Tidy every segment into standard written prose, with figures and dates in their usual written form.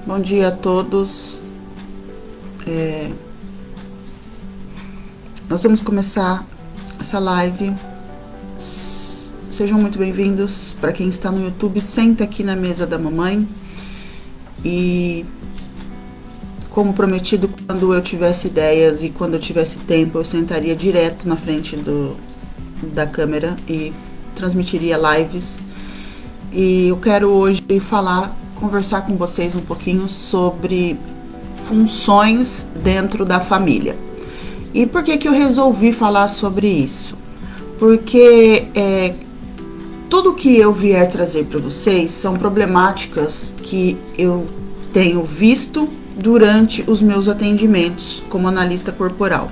bom dia a todos. Nós vamos começar essa live. Sejam muito bem-vindos. Para quem está no YouTube, senta aqui na mesa da mamãe. E como prometido, quando eu tivesse ideias e quando eu tivesse tempo, eu sentaria direto na frente da câmera e transmitiria lives. E eu quero hoje conversar com vocês um pouquinho sobre funções dentro da família. E por que eu resolvi falar sobre isso? Porque tudo que eu vier trazer para vocês são problemáticas que eu tenho visto durante os meus atendimentos como analista corporal.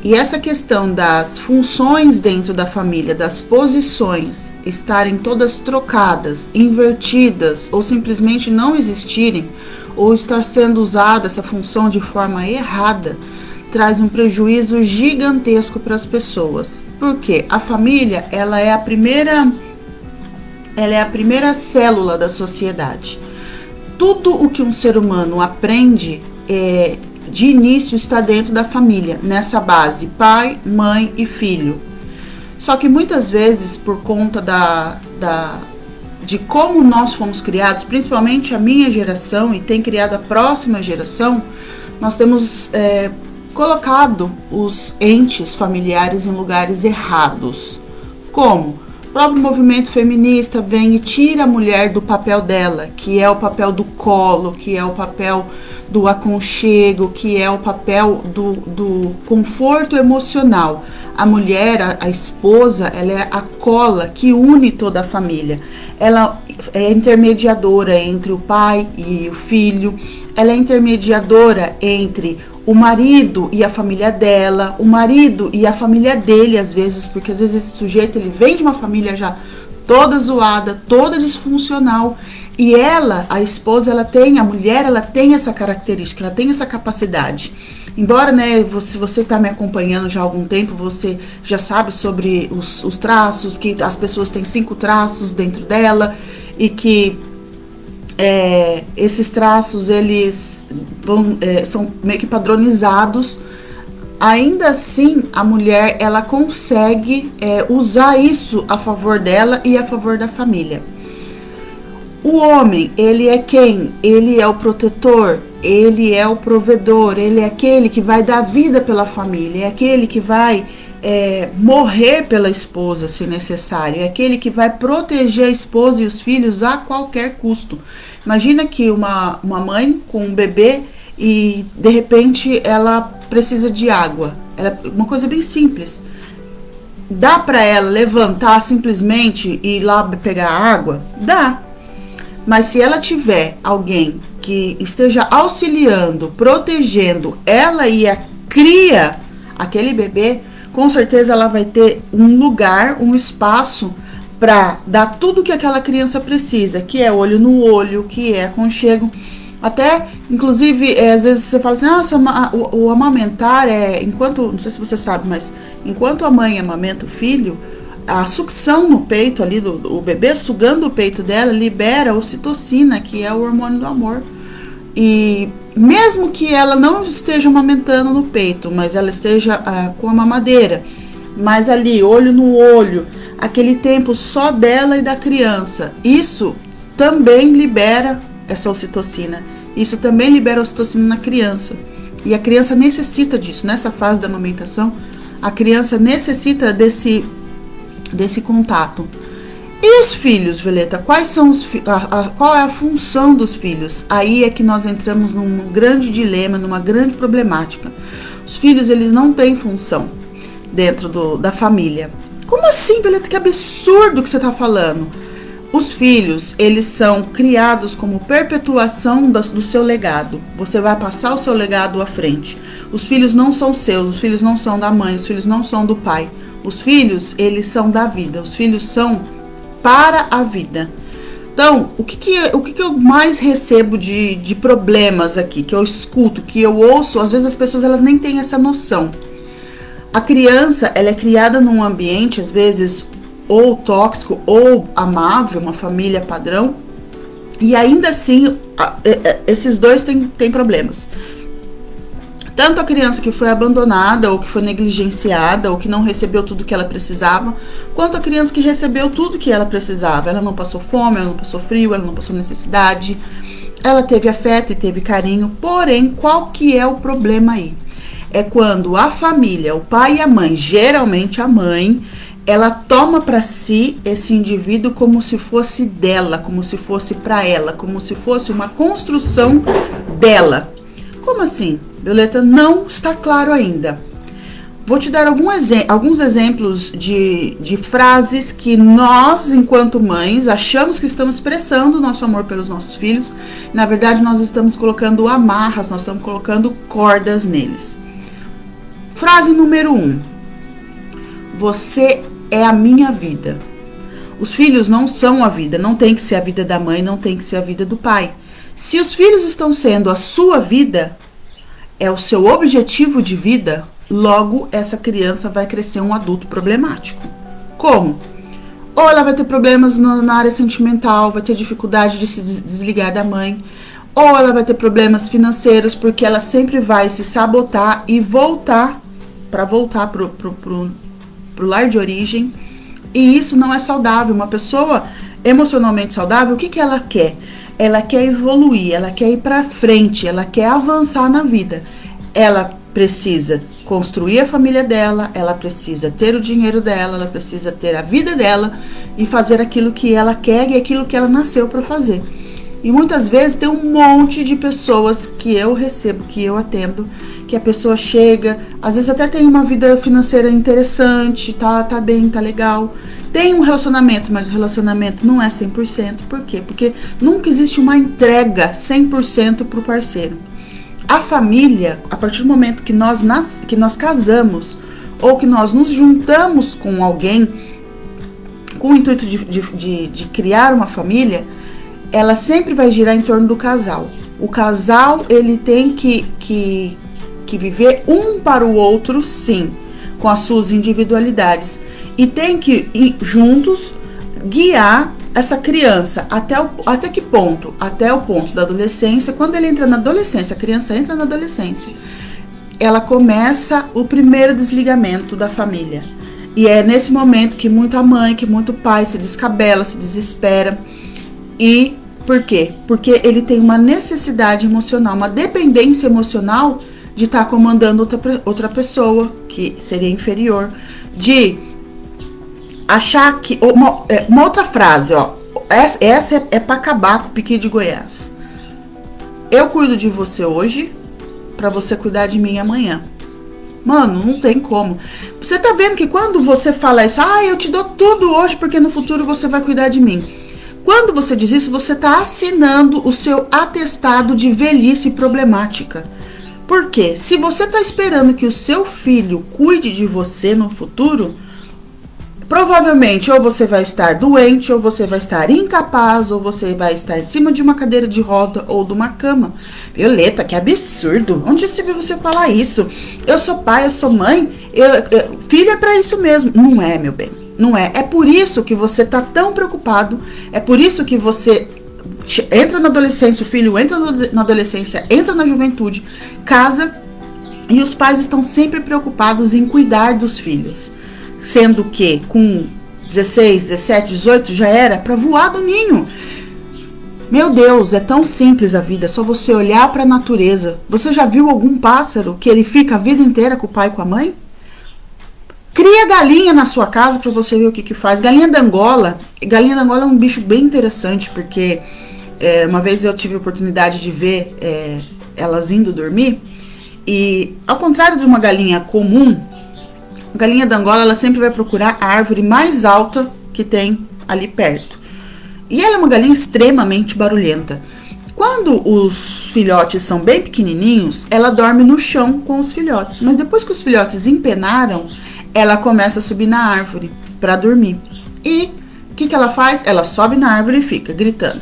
E essa questão das funções dentro da família, das posições estarem todas trocadas, invertidas ou simplesmente não existirem, ou estar sendo usada essa função de forma errada, traz um prejuízo gigantesco para as pessoas. Porque a família, ela é a primeira célula da sociedade. Tudo o que um ser humano aprende de início está dentro da família, nessa base, pai, mãe e filho. Só que muitas vezes, por conta de como nós fomos criados, principalmente a minha geração e tem criado a próxima geração, nós temos colocado os entes familiares em lugares errados. Como? O próprio movimento feminista vem e tira a mulher do papel dela, que é o papel do colo, que é o papel do aconchego, que é o papel do conforto emocional. A mulher, a esposa, ela é a cola que une toda a família. Ela é intermediadora entre o pai e o filho, ela é intermediadora entre o marido e a família dela, o marido e a família dele, às vezes, porque às vezes esse sujeito ele vem de uma família já toda zoada, toda disfuncional, e ela, a esposa, a mulher, ela tem essa característica, ela tem essa capacidade. Embora, se você está me acompanhando já há algum tempo, você já sabe sobre os traços, que as pessoas têm 5 traços dentro dela, e que esses traços, eles são meio que padronizados. Ainda assim, a mulher, ela consegue usar isso a favor dela e a favor da família. O homem, ele é quem? Ele é o protetor, ele é o provedor, ele é aquele que vai dar vida pela família, é aquele que vai morrer pela esposa, se necessário, é aquele que vai proteger a esposa e os filhos a qualquer custo. Imagina que uma mãe com um bebê e, de repente, ela precisa de água. Uma coisa bem simples. Dá para ela levantar simplesmente e ir lá pegar água? Dá. Mas se ela tiver alguém que esteja auxiliando, protegendo ela e a cria, aquele bebê, com certeza ela vai ter um lugar, um espaço para dar tudo que aquela criança precisa, que é olho no olho, que é aconchego. Até, inclusive, às vezes você fala assim, o amamentar enquanto, não sei se você sabe, mas enquanto a mãe amamenta o filho, a sucção no peito ali do bebê, sugando o peito dela, libera a ocitocina, que é o hormônio do amor. E mesmo que ela não esteja amamentando no peito, mas ela esteja com a mamadeira, mas ali, olho no olho, aquele tempo só dela e da criança, isso também libera essa ocitocina. Isso também libera a ocitocina na criança. E a criança necessita disso. Nessa fase da amamentação, a criança necessita desse contato. E os filhos, Violeta? Quais são qual é a função dos filhos? Aí é que nós entramos num grande dilema, numa grande problemática. Os filhos, eles não têm função dentro da família. Como assim, Violeta? Que absurdo que você está falando. Os filhos, eles são criados como perpetuação do seu legado. Você vai passar o seu legado à frente. Os filhos não são seus, os filhos não são da mãe, os filhos não são do pai. Os filhos, eles são da vida, os filhos são para a vida. Então, o que eu mais recebo de problemas aqui, que eu escuto, que eu ouço, às vezes as pessoas elas nem têm essa noção. A criança, ela é criada num ambiente, às vezes, ou tóxico ou amável, uma família padrão, E ainda assim, esses dois têm problemas. Tanto a criança que foi abandonada, ou que foi negligenciada, ou que não recebeu tudo que ela precisava, quanto a criança que recebeu tudo que ela precisava. Ela não passou fome, ela não passou frio, ela não passou necessidade. Ela teve afeto e teve carinho. Porém, qual que é o problema aí? É quando a família, o pai e a mãe, geralmente a mãe, ela toma para si esse indivíduo como se fosse dela, como se fosse para ela, como se fosse uma construção dela. Como assim? Violeta, não está claro ainda. Vou te dar alguns exemplos de frases que nós, enquanto mães, achamos que estamos expressando o nosso amor pelos nossos filhos. Na verdade, nós estamos colocando amarras, nós estamos colocando cordas neles. Frase número 1. Você é a minha vida. Os filhos não são a vida, não tem que ser a vida da mãe, não tem que ser a vida do pai. Se os filhos estão sendo a sua vida, é o seu objetivo de vida, logo essa criança vai crescer um adulto problemático. Como? Ou ela vai ter problemas na área sentimental, vai ter dificuldade de se desligar da mãe, ou ela vai ter problemas financeiros, porque ela sempre vai se sabotar e voltar pro lar de origem. E isso não é saudável. Uma pessoa emocionalmente saudável, o que ela quer? Ela quer evoluir, ela quer ir para frente, ela quer avançar na vida. Ela precisa construir a família dela, ela precisa ter o dinheiro dela, ela precisa ter a vida dela e fazer aquilo que ela quer e aquilo que ela nasceu para fazer. E muitas vezes tem um monte de pessoas que eu recebo, que eu atendo, que a pessoa chega, às vezes até tem uma vida financeira interessante, tá bem, tá legal. Tem um relacionamento, mas o relacionamento não é 100%. Por quê? Porque nunca existe uma entrega 100% pro parceiro. A família, a partir do momento que nós casamos, ou que nós nos juntamos com alguém, com o intuito de criar uma família, ela sempre vai girar em torno do casal. O casal, ele tem que viver um para o outro, sim, com as suas individualidades. E tem que ir juntos guiar essa criança até que ponto? Até o ponto da adolescência. Quando ele entra na adolescência, a criança entra na adolescência, ela começa o primeiro desligamento da família. E é nesse momento que muita mãe, que muito pai se descabela, se desespera. E por quê? Porque ele tem uma necessidade emocional, uma dependência emocional de estar comandando outra pessoa, que seria inferior, de achar que... Uma outra frase, ó. Essa é pra acabar com o piqui de Goiás. Eu cuido de você hoje, pra você cuidar de mim amanhã. Mano, não tem como. Você tá vendo que quando você fala isso, eu te dou tudo hoje porque no futuro você vai cuidar de mim. Quando você diz isso, você tá assinando o seu atestado de velhice problemática. Por quê? Se você tá esperando que o seu filho cuide de você no futuro, provavelmente ou você vai estar doente, ou você vai estar incapaz, ou você vai estar em cima de uma cadeira de roda ou de uma cama. Violeta, que absurdo. Onde se viu você falar isso? Eu sou pai, eu sou mãe, filho é pra isso mesmo. Não é, meu bem. Não é. É por isso que você tá tão preocupado. É por isso que você entra na adolescência, o filho entra na adolescência, entra na juventude, casa, e os pais estão sempre preocupados em cuidar dos filhos. Sendo que com 16, 17, 18 já era para voar do ninho. Meu Deus, é tão simples a vida, é só você olhar para a natureza. Você já viu algum pássaro que ele fica a vida inteira com o pai e com a mãe? Cria galinha na sua casa para você ver o que faz. Galinha d'Angola é um bicho bem interessante, porque uma vez eu tive a oportunidade de ver elas indo dormir, e ao contrário de uma galinha comum, a galinha d'Angola, ela sempre vai procurar a árvore mais alta que tem ali perto. E ela é uma galinha extremamente barulhenta. Quando os filhotes são bem pequenininhos, ela dorme no chão com os filhotes. Mas depois que os filhotes empenaram, ela começa a subir na árvore para dormir. E o que ela faz? Ela sobe na árvore e fica gritando.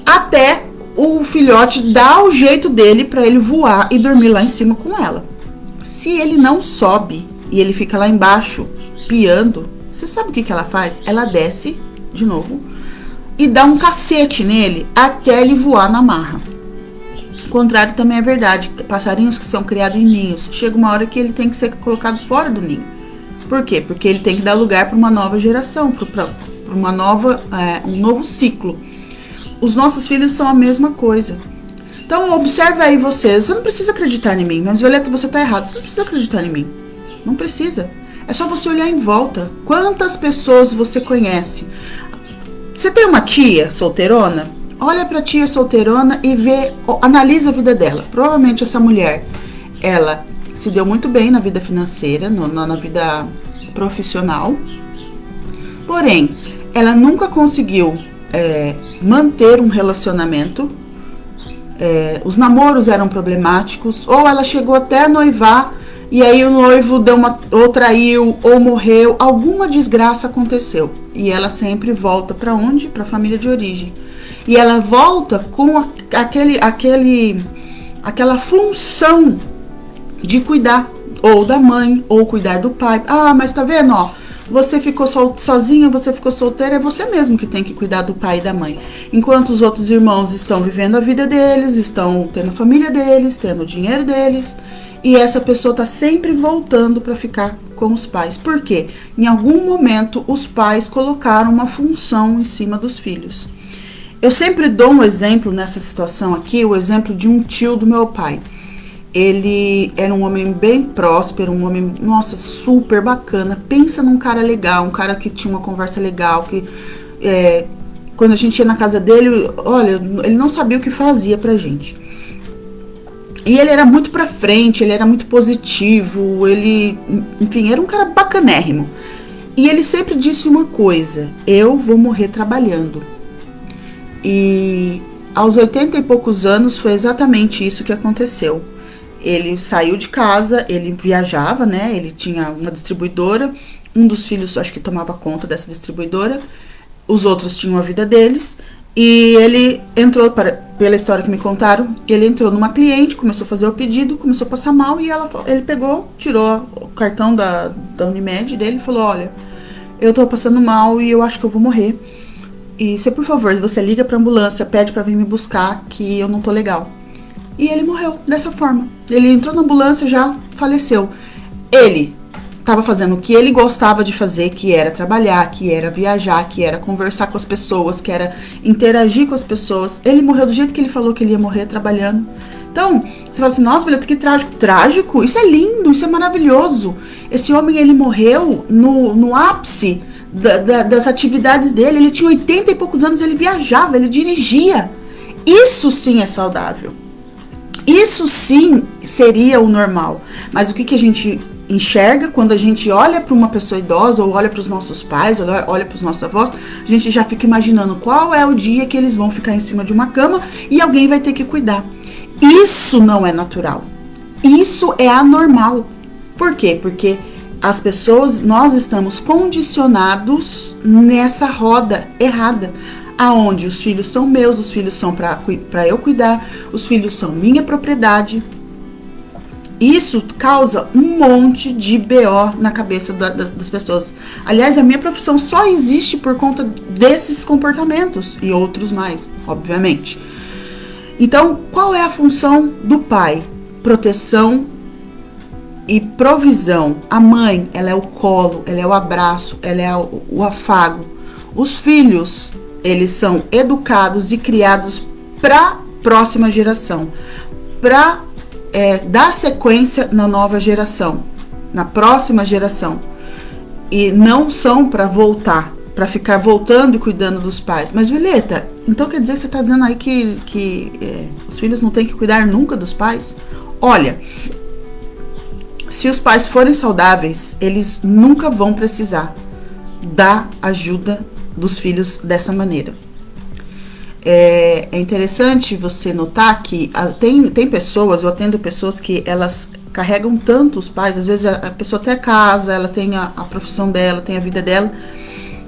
Até o filhote dá o jeito dele para ele voar e dormir lá em cima com ela. Se ele não sobe e ele fica lá embaixo piando, você sabe o que ela faz? Ela desce de novo, e dá um cacete nele até ele voar na marra. O contrário também é verdade. Passarinhos que são criados em ninhos, chega uma hora que ele tem que ser colocado fora do ninho. Por quê? Porque ele tem que dar lugar para uma nova geração, para um novo ciclo. Os nossos filhos são a mesma coisa. Então observa aí você não precisa acreditar em mim, mas Violeta, você tá errado, você não precisa acreditar em mim. Não precisa. É só você olhar em volta. Quantas pessoas você conhece? Você tem uma tia solteirona? Olha pra tia solteirona e analisa a vida dela. Provavelmente essa mulher, ela se deu muito bem na vida financeira, na vida profissional. Porém, ela nunca conseguiu manter um relacionamento. Os namoros eram problemáticos. Ou ela chegou até a noivar e aí o noivo ou traiu, ou morreu. Alguma desgraça aconteceu. E ela sempre volta para onde? Para a família de origem. E ela volta com aquela função de cuidar, ou da mãe, ou cuidar do pai. Ah, mas tá vendo, ó, você ficou sozinha, você ficou solteira, é você mesmo que tem que cuidar do pai e da mãe. Enquanto os outros irmãos estão vivendo a vida deles, estão tendo a família deles, tendo o dinheiro deles, e essa pessoa tá sempre voltando para ficar com os pais. Por quê? Em algum momento, os pais colocaram uma função em cima dos filhos. Eu sempre dou um exemplo nessa situação aqui, o exemplo de um tio do meu pai. Ele era um homem bem próspero, um homem, nossa, super bacana. Pensa num cara legal, um cara que tinha uma conversa legal, que quando a gente ia na casa dele, olha, ele não sabia o que fazia pra gente. E ele era muito pra frente, ele era muito positivo, enfim, era um cara bacanérrimo. E ele sempre disse uma coisa: eu vou morrer trabalhando. E aos 80 e poucos anos foi exatamente isso que aconteceu. Ele saiu de casa, ele viajava, né? Ele tinha uma distribuidora, um dos filhos acho que tomava conta dessa distribuidora, os outros tinham a vida deles, e ele entrou, pela história que me contaram, ele entrou numa cliente, começou a fazer o pedido, começou a passar mal, e ele pegou, tirou o cartão da Unimed dele e falou: olha, eu tô passando mal e eu acho que eu vou morrer. E se por favor, você liga pra ambulância, pede pra vir me buscar, que eu não tô legal. E ele morreu dessa forma. Ele entrou na ambulância e já faleceu. Ele estava fazendo o que ele gostava de fazer, que era trabalhar, que era viajar, que era conversar com as pessoas, que era interagir com as pessoas. Ele morreu do jeito que ele falou que ele ia morrer, trabalhando. Então, você fala assim: nossa, Violeta, que trágico. Trágico? Isso é lindo, isso é maravilhoso. Esse homem, ele morreu no ápice das atividades dele. Ele tinha 80 e poucos anos, ele viajava, ele dirigia. Isso sim é saudável. Isso sim seria o normal. Mas o que a gente enxerga quando a gente olha para uma pessoa idosa, ou olha para os nossos pais, ou olha para os nossos avós, a gente já fica imaginando qual é o dia que eles vão ficar em cima de uma cama e alguém vai ter que cuidar. Isso não é natural. Isso é anormal. Por quê? Porque as pessoas, nós estamos condicionados nessa roda errada. Aonde os filhos são meus, os filhos são para eu cuidar, os filhos são minha propriedade. Isso causa um monte de BO na cabeça das pessoas. Aliás, a minha profissão só existe por conta desses comportamentos e outros mais, obviamente. Então, qual é a função do pai? Proteção e provisão. A mãe, ela é o colo, ela é o abraço, ela é o afago. Os filhos, eles são educados e criados para a próxima geração, para dar sequência na nova geração, na próxima geração. E não são para voltar, para ficar voltando e cuidando dos pais. Mas, Violeta, então quer dizer que você está dizendo aí que os filhos não têm que cuidar nunca dos pais? Olha, se os pais forem saudáveis, eles nunca vão precisar da ajuda dos filhos dessa maneira. É interessante você notar que tem pessoas, eu atendo pessoas que elas carregam tanto os pais, às vezes a pessoa até casa, ela tem a profissão dela, tem a vida dela,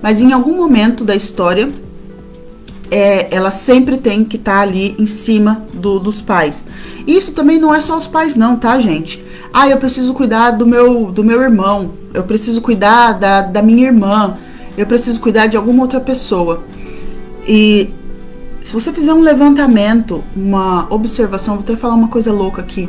mas em algum momento da história, ela sempre tem que estar ali em cima dos pais. Isso também não é só os pais não, tá, gente? Eu preciso cuidar do meu irmão, eu preciso cuidar da minha irmã. eu preciso cuidar de alguma outra pessoa. E se você fizer um levantamento, uma observação, vou até falar uma coisa louca aqui.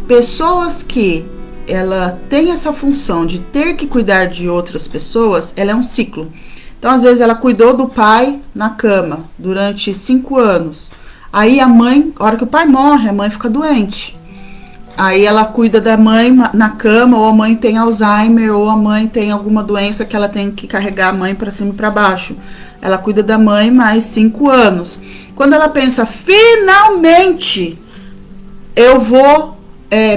Pessoas que ela tem essa função de ter que cuidar de outras pessoas, ela é um ciclo. Então, às vezes, ela cuidou do pai na cama durante 5 anos. Aí a mãe, a hora que o pai morre, a mãe fica doente. Aí ela cuida da mãe na cama, ou a mãe tem Alzheimer, ou a mãe tem alguma doença que ela tem que carregar a mãe para cima e para baixo. Ela cuida da mãe mais 5 anos. Quando ela pensa, finalmente, eu vou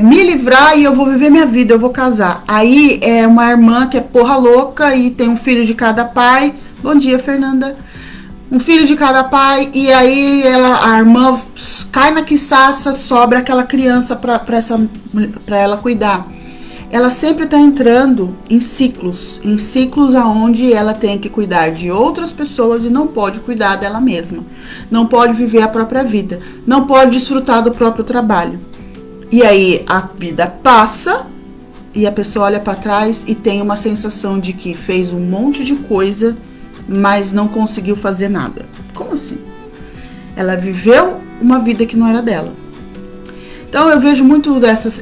me livrar e eu vou viver minha vida, eu vou casar. Aí é uma irmã que é porra louca e tem um filho de cada pai. Bom dia, Fernanda. Um filho de cada pai, e aí a irmã cai na quiçaça, sobra aquela criança para ela cuidar. Ela sempre está entrando em ciclos aonde ela tem que cuidar de outras pessoas e não pode cuidar dela mesma. Não pode viver a própria vida, não pode desfrutar do próprio trabalho. E aí a vida passa e a pessoa olha para trás e tem uma sensação de que fez um monte de coisa, mas não conseguiu fazer nada. Como assim? Ela viveu uma vida que não era dela. Então eu vejo muito dessas...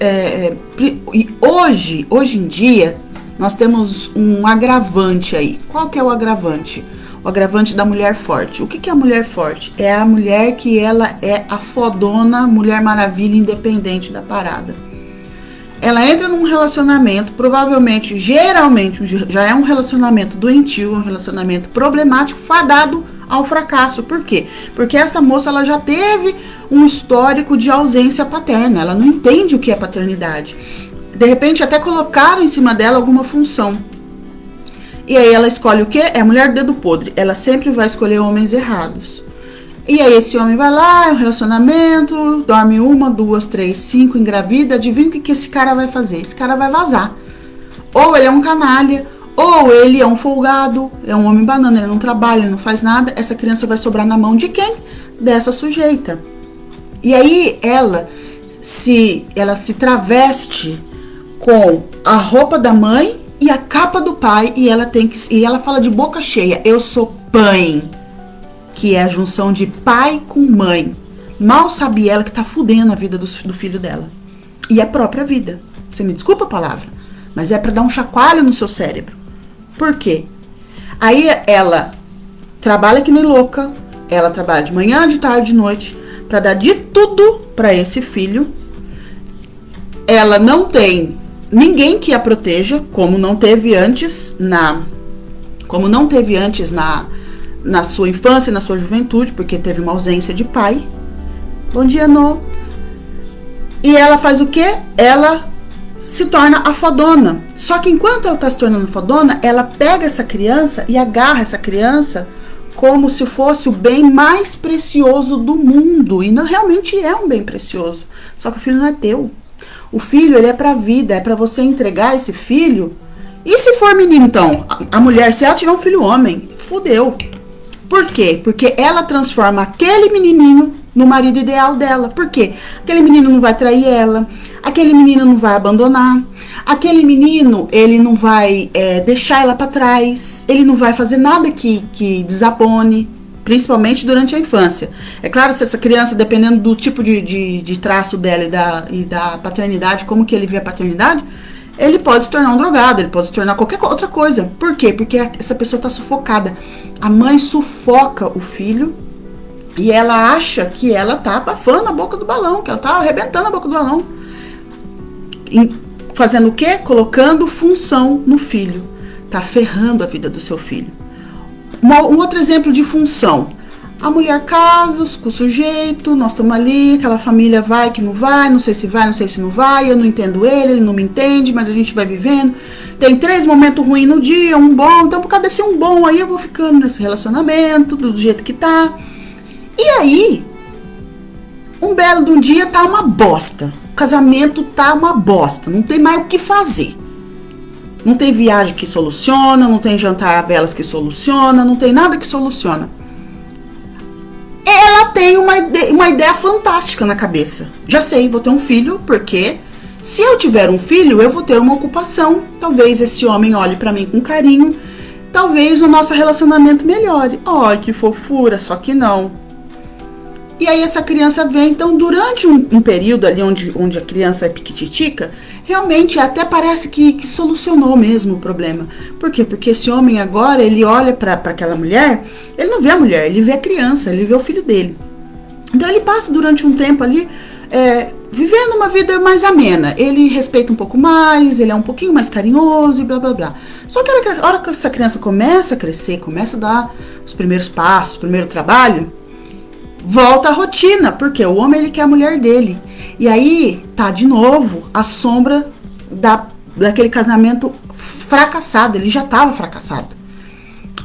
e hoje em dia, nós temos um agravante aí. Qual que é o agravante? O agravante da mulher forte. O que é a mulher forte? É a mulher que ela é a fodona, Mulher Maravilha, independente da parada. Ela entra num relacionamento, provavelmente, geralmente, já é um relacionamento doentio, um relacionamento problemático, fadado ao fracasso. Por quê? Porque essa moça, ela já teve um histórico de ausência paterna, ela não entende o que é paternidade. De repente, até colocaram em cima dela alguma função. E aí ela escolhe o quê? É a mulher do dedo podre. Ela sempre vai escolher homens errados. E aí esse homem vai lá, é um relacionamento, dorme 1, 2, 3, 5, engravida. Adivinha o que esse cara vai fazer? Esse cara vai vazar. Ou ele é um canalha, ou ele é um folgado, é um homem banana, ele não trabalha, ele não faz nada. Essa criança vai sobrar na mão de quem? Dessa sujeita. E aí ela se traveste com a roupa da mãe e a capa do pai, e ela fala de boca cheia, eu sou pai, que é a junção de pai com mãe. Mal sabe ela que tá fudendo a vida do filho dela. E a própria vida. Você me desculpa a palavra, mas é pra dar um chacoalho no seu cérebro. Por quê? Aí ela trabalha que nem louca, ela trabalha de manhã, de tarde, de noite, pra dar de tudo pra esse filho. Ela não tem ninguém que a proteja, como não teve antes na sua infância e na sua juventude, porque teve uma ausência de pai. Bom dia, Nô. E ela faz o quê? Ela se torna a fodona. Só que enquanto ela está se tornando fodona, ela pega essa criança e agarra essa criança como se fosse o bem mais precioso do mundo. E não, realmente é um bem precioso. Só que o filho não é teu. O filho, ele é pra vida, é pra você entregar esse filho. E se for menino, então? A mulher, se ela tiver um filho homem, fudeu. Por quê? Porque ela transforma aquele menininho no marido ideal dela. Por quê? Aquele menino não vai trair ela, aquele menino não vai abandonar, aquele menino, ele não vai deixar ela pra trás, ele não vai fazer nada que desabone, principalmente durante a infância. É claro, se essa criança, dependendo do tipo de traço dela e da paternidade, como que ele vê a paternidade, ele pode se tornar um drogado, ele pode se tornar qualquer outra coisa. Por quê? Porque essa pessoa está sufocada. A mãe sufoca o filho e ela acha que ela tá abafando a boca do balão, que ela tá arrebentando a boca do balão. Fazendo o quê? Colocando função no filho. Tá ferrando a vida do seu filho. Um outro exemplo de função. A mulher casa com o sujeito, nós estamos ali, aquela família vai que não vai, não sei se vai, não sei se não vai, eu não entendo ele não me entende, mas a gente vai vivendo. Tem 3 momentos ruins no dia, um bom, então por causa desse um bom aí eu vou ficando nesse relacionamento, do jeito que tá. E aí, um belo de um dia tá uma bosta, o casamento tá uma bosta, não tem mais o que fazer. Não tem viagem que soluciona, não tem jantar a velas que soluciona, não tem nada que soluciona. Ela tem uma ideia fantástica na cabeça. Já sei, vou ter um filho, porque se eu tiver um filho, eu vou ter uma ocupação. Talvez esse homem olhe pra mim com carinho. talvez o nosso relacionamento melhore. Ai, que fofura, só que não. E aí essa criança vem, então durante um período ali onde a criança é piquititica, realmente até parece que solucionou mesmo o problema. Por quê? Porque esse homem agora, ele olha para aquela mulher, ele não vê a mulher, ele vê a criança, ele vê o filho dele. Então ele passa durante um tempo ali, vivendo uma vida mais amena. Ele respeita um pouco mais, ele é um pouquinho mais carinhoso e blá blá blá. Só que a hora que essa criança começa a crescer, começa a dar os primeiros passos, o primeiro trabalho, volta à rotina, porque o homem ele quer a mulher dele. E aí tá de novo a sombra daquele casamento fracassado, ele já estava fracassado.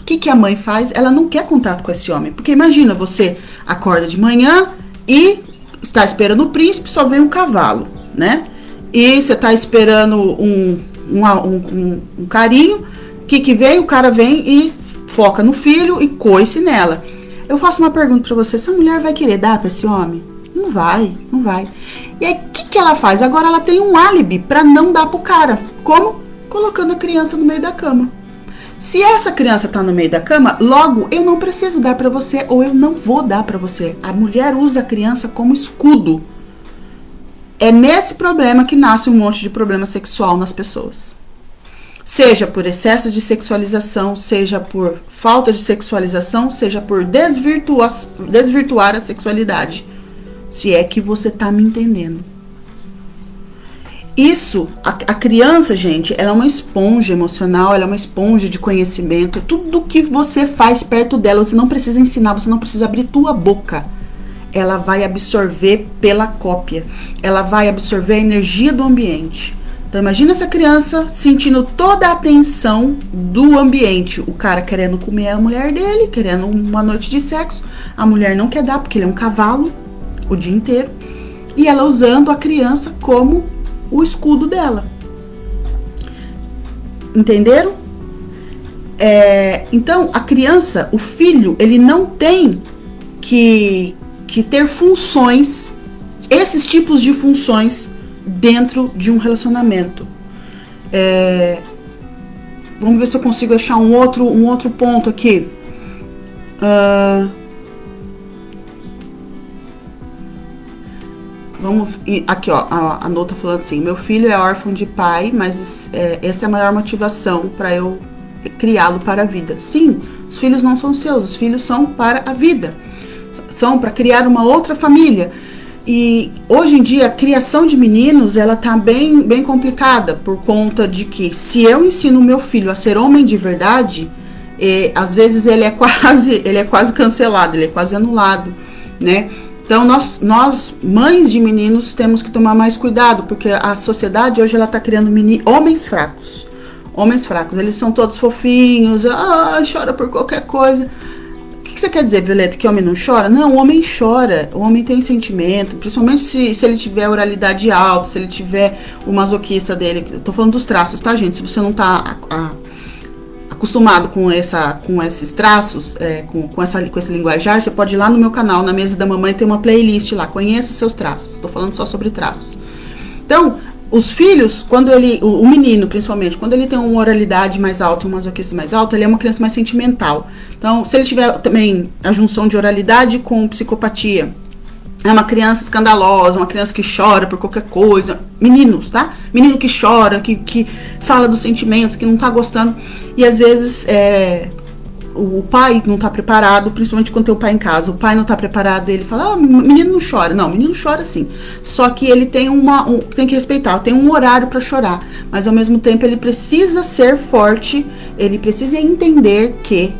O que a mãe faz? Ela não quer contato com esse homem, porque imagina, você acorda de manhã e está esperando o príncipe, só vem um cavalo, né? E você está esperando um carinho, o que vem? O cara vem e foca no filho e coice nela. Eu faço uma pergunta pra você, essa mulher vai querer dar pra esse homem? Não vai. E aí, o que ela faz? Agora ela tem um álibi pra não dar pro cara. Como? Colocando a criança no meio da cama. Se essa criança tá no meio da cama, logo eu não preciso dar pra você, ou eu não vou dar pra você. A mulher usa a criança como escudo. É nesse problema que nasce um monte de problema sexual nas pessoas. Seja por excesso de sexualização, seja por falta de sexualização, seja por desvirtuar a sexualidade. Se é que você tá me entendendo. Isso, a criança, gente, ela é uma esponja emocional, ela é uma esponja de conhecimento. Tudo que você faz perto dela, você não precisa ensinar, você não precisa abrir tua boca. Ela vai absorver pela cópia. Ela vai absorver a energia do ambiente. Então imagina essa criança sentindo toda a atenção do ambiente. O cara querendo comer a mulher dele, querendo uma noite de sexo. A mulher não quer dar porque ele é um cavalo o dia inteiro. E ela usando a criança como o escudo dela. Entenderam? Então a criança, o filho, ele não tem que ter funções, esses tipos de funções dentro de um relacionamento. Vamos ver se eu consigo achar um outro ponto aqui. Aqui, ó, a Nô tá falando assim: meu filho é órfão de pai, mas essa é a maior motivação para eu criá-lo para a vida. Sim, os filhos não são seus, os filhos são para a vida, são para criar uma outra família. E hoje em dia a criação de meninos, ela tá bem complicada, por conta de que se eu ensino o meu filho a ser homem de verdade, às vezes ele é quase cancelado, ele é quase anulado, né? Então nós mães de meninos temos que tomar mais cuidado, porque a sociedade hoje ela tá criando homens fracos. Homens fracos, eles são todos fofinhos, chora por qualquer coisa. O que você quer dizer, Violeta, que homem não chora? Não, o homem chora, o homem tem sentimento, principalmente se ele tiver oralidade alta, se ele tiver o masoquista dele. Eu tô falando dos traços, tá, gente? Se você não tá acostumado com esses traços, com esse linguajar, você pode ir lá no meu canal, na Mesa da Mamãe, tem uma playlist lá, conheça os seus traços. Tô falando só sobre traços. Então, os filhos, o menino, principalmente, quando ele tem uma oralidade mais alta e um masoquista mais alto, ele é uma criança mais sentimental. Então, se ele tiver também a junção de oralidade com psicopatia, é uma criança escandalosa, uma criança que chora por qualquer coisa. Meninos, tá? Menino que chora, que fala dos sentimentos, que não tá gostando. E às vezes o pai não tá preparado, principalmente quando tem o pai em casa. O pai não tá preparado, ele fala, menino não chora. Não, menino chora sim. Só que ele tem tem que respeitar, tem um horário para chorar. Mas ao mesmo tempo ele precisa ser forte, ele precisa entender que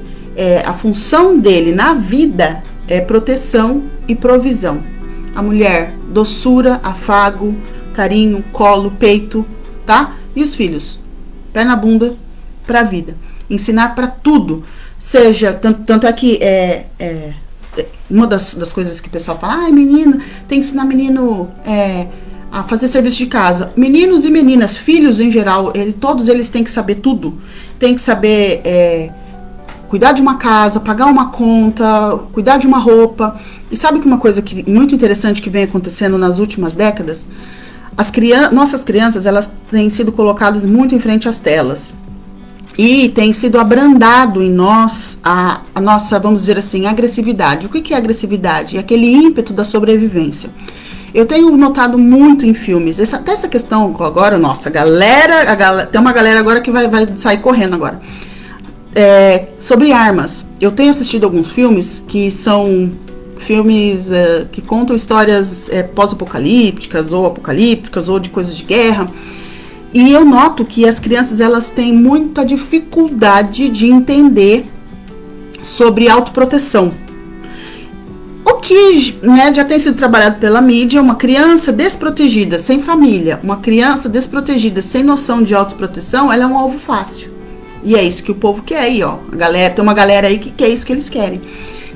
a função dele na vida é proteção e provisão. A mulher, doçura, afago, carinho, colo, peito, tá? E os filhos, pé na bunda pra vida. Ensinar pra tudo. Seja, tanto é que uma das coisas que o pessoal fala, menino, tem que ensinar menino a fazer serviço de casa. Meninos e meninas, filhos em geral, todos eles têm que saber tudo. Tem que saber cuidar de uma casa, pagar uma conta, cuidar de uma roupa. E sabe que uma coisa muito interessante que vem acontecendo nas últimas décadas? Nossas crianças, elas têm sido colocadas muito em frente às telas. E tem sido abrandado em nós a nossa, vamos dizer assim, agressividade. O que é agressividade? É aquele ímpeto da sobrevivência. Eu tenho notado muito em filmes, até essa questão agora, nossa, tem uma galera agora que vai sair correndo agora. Sobre armas. Eu tenho assistido alguns filmes que são filmes que contam histórias pós-apocalípticas ou apocalípticas ou de coisas de guerra. E eu noto que as crianças, elas têm muita dificuldade de entender sobre autoproteção. O que, né, já tem sido trabalhado pela mídia, uma criança desprotegida, sem família, uma criança desprotegida, sem noção de autoproteção, ela é um alvo fácil. E é isso que o povo quer aí, ó. Tem uma galera aí que é isso que eles querem.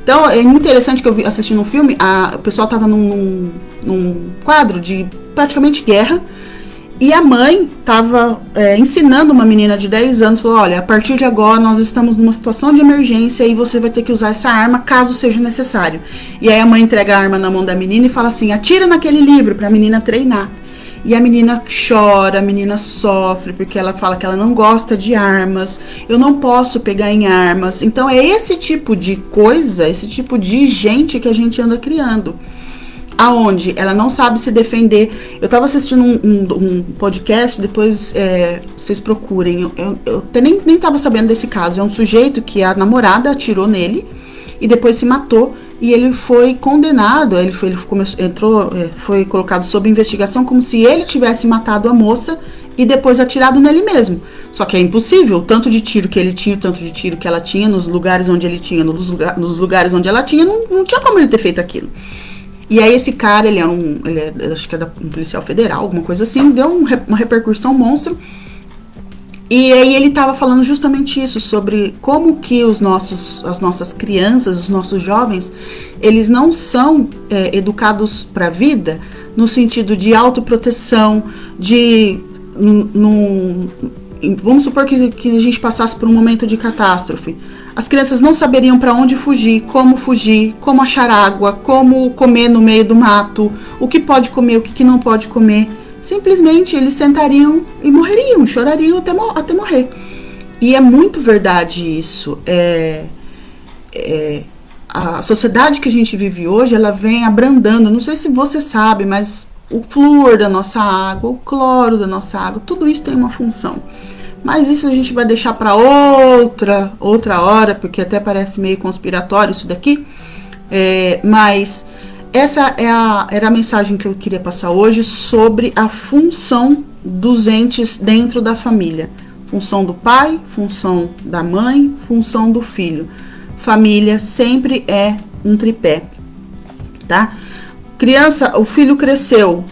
Então, é muito interessante que eu vi assistindo um filme, o pessoal tava num quadro de praticamente guerra, e a mãe estava ensinando uma menina de 10 anos, falou, olha, a partir de agora nós estamos numa situação de emergência e você vai ter que usar essa arma caso seja necessário. E aí a mãe entrega a arma na mão da menina e fala assim, atira naquele livro para a menina treinar. E a menina chora, a menina sofre, porque ela fala que ela não gosta de armas, eu não posso pegar em armas. Então é esse tipo de coisa, esse tipo de gente que a gente anda criando. Aonde ela não sabe se defender. Eu tava assistindo um podcast, depois vocês procurem. Eu nem tava sabendo desse caso. É um sujeito que a namorada atirou nele e depois se matou. E ele foi condenado, foi colocado sob investigação como se ele tivesse matado a moça e depois atirado nele mesmo. Só que é impossível, o tanto de tiro que ele tinha, o tanto de tiro que ela tinha, nos lugares onde ele tinha, nos lugares onde ela tinha, não tinha como ele ter feito aquilo. E aí esse cara, ele acho que era um policial federal, alguma coisa assim, deu uma repercussão monstro. E aí ele estava falando justamente isso, sobre como que as nossas crianças, os nossos jovens, eles não são educados para a vida no sentido de autoproteção, vamos supor que a gente passasse por um momento de catástrofe. As crianças não saberiam para onde fugir, como achar água, como comer no meio do mato, o que pode comer, o que não pode comer. Simplesmente eles sentariam e morreriam, chorariam até morrer. E é muito verdade isso. A sociedade que a gente vive hoje, ela vem abrandando. Não sei se você sabe, mas o flúor da nossa água, o cloro da nossa água, tudo isso tem uma função. Mas isso a gente vai deixar para outra hora, porque até parece meio conspiratório isso daqui. Mas essa era a mensagem que eu queria passar hoje sobre a função dos entes dentro da família. Função do pai, função da mãe, função do filho. Família sempre é um tripé, tá? Criança, o filho cresceu.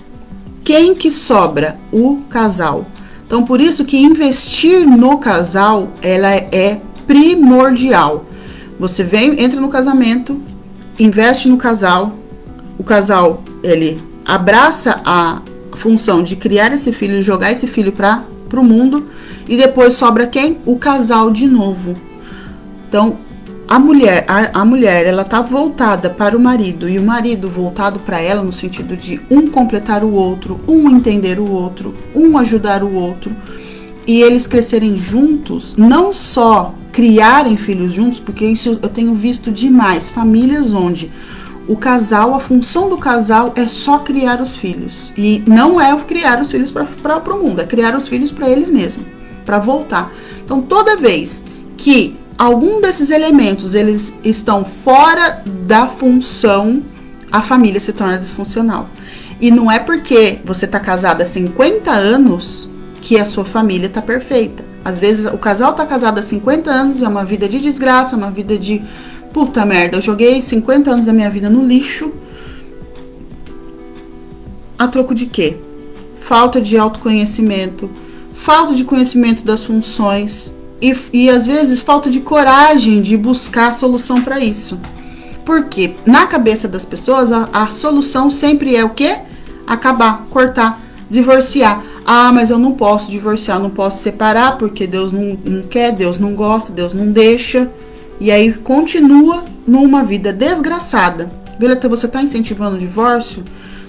Quem que sobra? O casal. Então, por isso que investir no casal, ela é primordial. Você entra no casamento, investe no casal, o casal, ele abraça a função de criar esse filho, jogar esse filho para o mundo, e depois sobra quem? O casal de novo. Então, a mulher, ela tá voltada para o marido, e o marido voltado para ela no sentido de um completar o outro, um entender o outro, um ajudar o outro, e eles crescerem juntos, não só criarem filhos juntos, porque isso eu tenho visto demais, famílias onde o casal, a função do casal é só criar os filhos, e não é criar os filhos para o mundo, é criar os filhos para eles mesmos, para voltar. Então, toda vez que algum desses elementos eles estão fora da função, a família se torna disfuncional. E não é porque você está casada há 50 anos que a sua família está perfeita. Às vezes o casal está casado há 50 anos, é uma vida de desgraça, uma vida de puta merda, eu joguei 50 anos da minha vida no lixo. A troco de quê? Falta de autoconhecimento, falta de conhecimento das funções. E às vezes falta de coragem de buscar a solução para isso. Porque na cabeça das pessoas a solução sempre é o quê? Acabar, cortar, divorciar. Ah, mas eu não posso divorciar, não posso separar porque Deus não quer, Deus não gosta, Deus não deixa. E aí continua numa vida desgraçada. Violeta, você está incentivando o divórcio?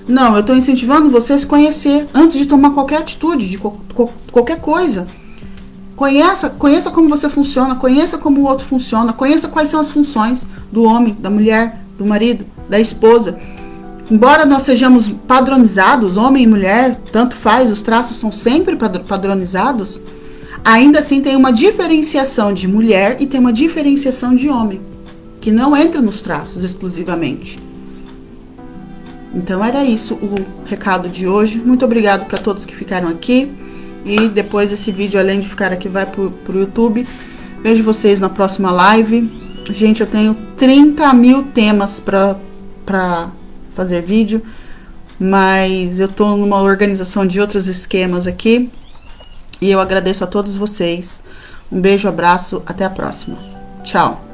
Não, eu estou incentivando você a se conhecer antes de tomar qualquer atitude, de qualquer coisa. Conheça como você funciona, conheça como o outro funciona, conheça quais são as funções do homem, da mulher, do marido, da esposa. Embora nós sejamos padronizados, homem e mulher, tanto faz, os traços são sempre padronizados, ainda assim tem uma diferenciação de mulher e tem uma diferenciação de homem, que não entra nos traços exclusivamente. Então era isso o recado de hoje. Muito obrigado para todos que ficaram aqui. E depois esse vídeo, além de ficar aqui, vai pro YouTube. Vejo vocês na próxima live. Gente, eu tenho 30 mil temas pra fazer vídeo. Mas eu tô numa organização de outros esquemas aqui. E eu agradeço a todos vocês. Um beijo, abraço, até a próxima. Tchau.